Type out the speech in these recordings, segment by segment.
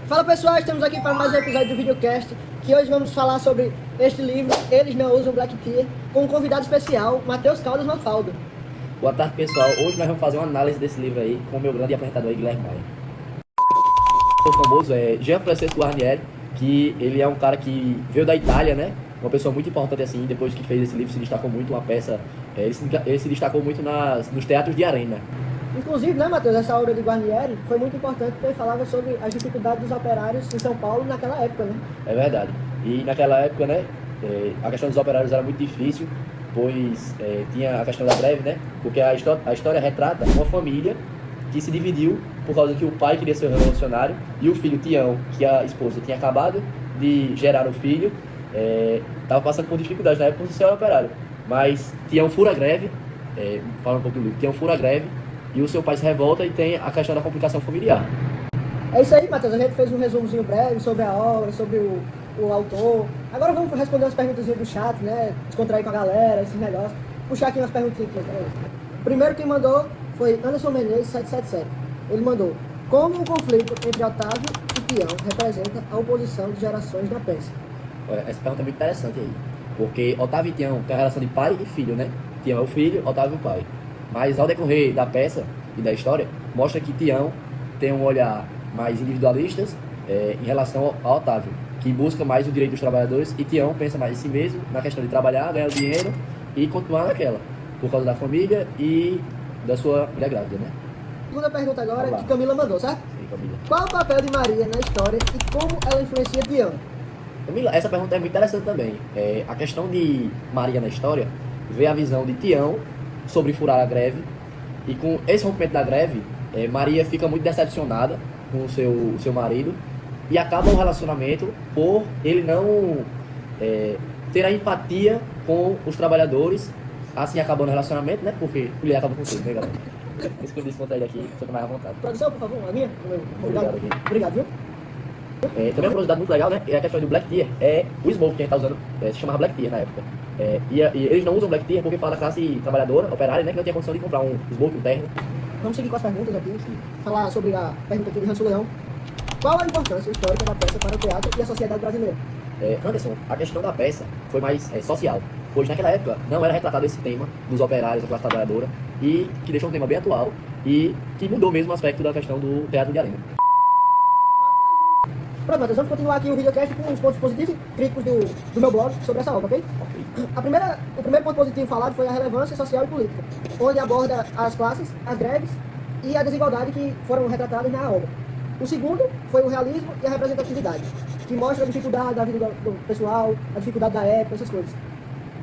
Fala pessoal, estamos aqui para mais um episódio do videocast, que hoje vamos falar sobre este livro, Eles Não Usam Black Tea, com um convidado especial, Matheus Caldas Mafalda. Boa tarde, pessoal. Hoje nós vamos fazer uma análise desse livro aí com o meu grande apresentador aí, Guilherme Maia. O famoso é Jean Francesco Guarnieri, que ele é um cara que veio da Itália, né? Uma pessoa muito importante assim, depois que fez esse livro se destacou muito, uma peça, ele se destacou muito nos teatros de arena. Inclusive, né, Matheus, essa obra de Guarnieri foi muito importante porque ele falava sobre as dificuldades dos operários em São Paulo naquela época, né? É verdade. E naquela época, né, a questão dos operários era muito difícil, pois tinha a questão da greve, né? Porque a história retrata uma família que se dividiu por causa que o pai queria ser revolucionário e o filho Tião, que a esposa tinha acabado de gerar o filho, estava passando por dificuldades na época por ser operário. Mas Tião fura a greve, fala um pouco do livro, Tião fura a greve e o seu pai se revolta e tem a questão da complicação familiar. É isso aí, Matheus. A gente fez um resumozinho breve sobre a obra, sobre o autor. Agora vamos responder umas perguntas do chat, né? Descontrair com a galera, esses negócios. Puxar aqui umas perguntinhas aqui. O primeiro que mandou foi Anderson Menezes 777. Ele mandou: como o conflito entre Otávio e Tião representa a oposição de gerações na peça? Olha, essa pergunta é muito interessante aí, porque Otávio e Tião tem a relação de pai e filho, né? Tião é o filho, Otávio é o pai. Mas ao decorrer da peça e da história, mostra que Tião tem um olhar mais individualista em relação a Otávio, que busca mais o direito dos trabalhadores, e Tião pensa mais em si mesmo, na questão de trabalhar, ganhar dinheiro e continuar naquela, por causa da família e da sua mulher grávida, né? Segunda pergunta agora que Camila mandou, certo? Sim, Camila. Qual o papel de Maria na história e como ela influencia Tião? Camila, essa pergunta é muito interessante também. A questão de Maria na história vê a visão de Tião sobre furar a greve, e com esse rompimento da greve, Maria fica muito decepcionada com o seu marido e acaba o relacionamento por ele não ter a empatia com os trabalhadores, assim acabando o relacionamento, né? Porque ele acaba com tudo, né, galera? Isso que eu disse contra ele aqui, fica mais à vontade. Produção, por favor, a minha? Obrigado. Obrigado, viu? Também uma curiosidade muito legal, né? É a questão do Black Tea. O smoke que a gente tá usando se chamava Black Tea na época. E eles não usam Black Tea porque fala da classe trabalhadora, operária, né? Que não tinha condição de comprar um smoke, um terno. Vamos seguir com as perguntas aqui. Falar sobre a pergunta aqui de Ranço Leão. Qual a importância histórica da peça para o teatro e a sociedade brasileira? Anderson, a questão da peça foi mais social, pois naquela época não era retratado esse tema dos operários, da classe trabalhadora, e que deixou um tema bem atual e que mudou mesmo o aspecto da questão do teatro de arena. Pronto, Matheus, vamos continuar aqui o videocast com os pontos positivos e críticos do meu blog sobre essa obra, ok? O primeiro ponto positivo falado foi a relevância social e política, onde aborda as classes, as greves e a desigualdade que foram retratadas na obra. O segundo foi o realismo e a representatividade, que mostra a dificuldade da vida do pessoal, a dificuldade da época, essas coisas.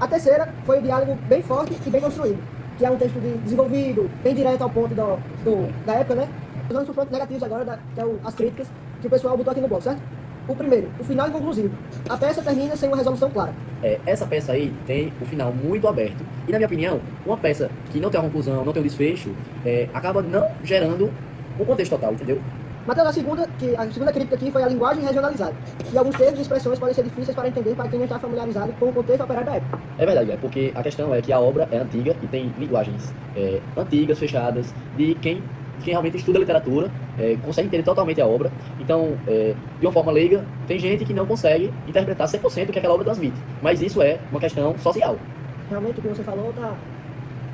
A terceira foi o diálogo bem forte e bem construído, que é um texto desenvolvido, bem direto ao ponto da época, né? Usando os pontos negativos agora, que é as críticas que o pessoal botou aqui no blog, certo? O primeiro, o final inconclusivo. A peça termina sem uma resolução clara. Essa peça aí tem o final muito aberto. E na minha opinião, uma peça que não tem uma conclusão, não tem um desfecho, acaba não gerando um contexto total, entendeu? Matheus, a segunda crítica aqui foi a linguagem regionalizada. E alguns termos e expressões podem ser difíceis para entender para quem não está familiarizado com o contexto operário da época. É verdade, porque a questão é que a obra é antiga e tem linguagens antigas, fechadas, de quem realmente estuda literatura, consegue entender totalmente a obra. Então, de uma forma leiga, tem gente que não consegue interpretar 100% o que aquela obra transmite. Mas isso é uma questão social. Realmente, o que você falou,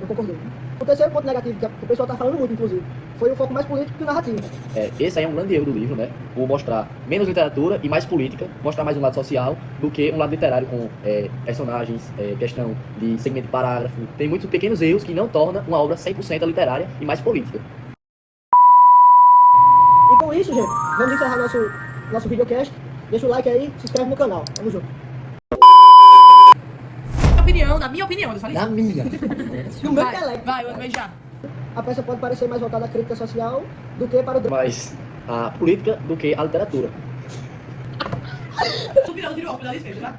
eu concordei. O terceiro ponto negativo, que o pessoal está falando muito, inclusive, foi o foco mais político que narrativo. Esse aí é um grande erro do livro, né? Por mostrar menos literatura e mais política, mostrar mais um lado social do que um lado literário com personagens, questão de segmento de parágrafo. Tem muitos pequenos erros que não tornam uma obra 100% literária e mais política. E com isso, gente, vamos encerrar nosso videocast. Deixa o like aí, se inscreve no canal. Tamo junto. Na minha opinião, eu falei. Na minha! No meu intelecto. Vai, eu vou beijar. A peça pode parecer mais voltada à crítica social do que para o drama. Mais a política do que a literatura. Tu virou desfecho, tá?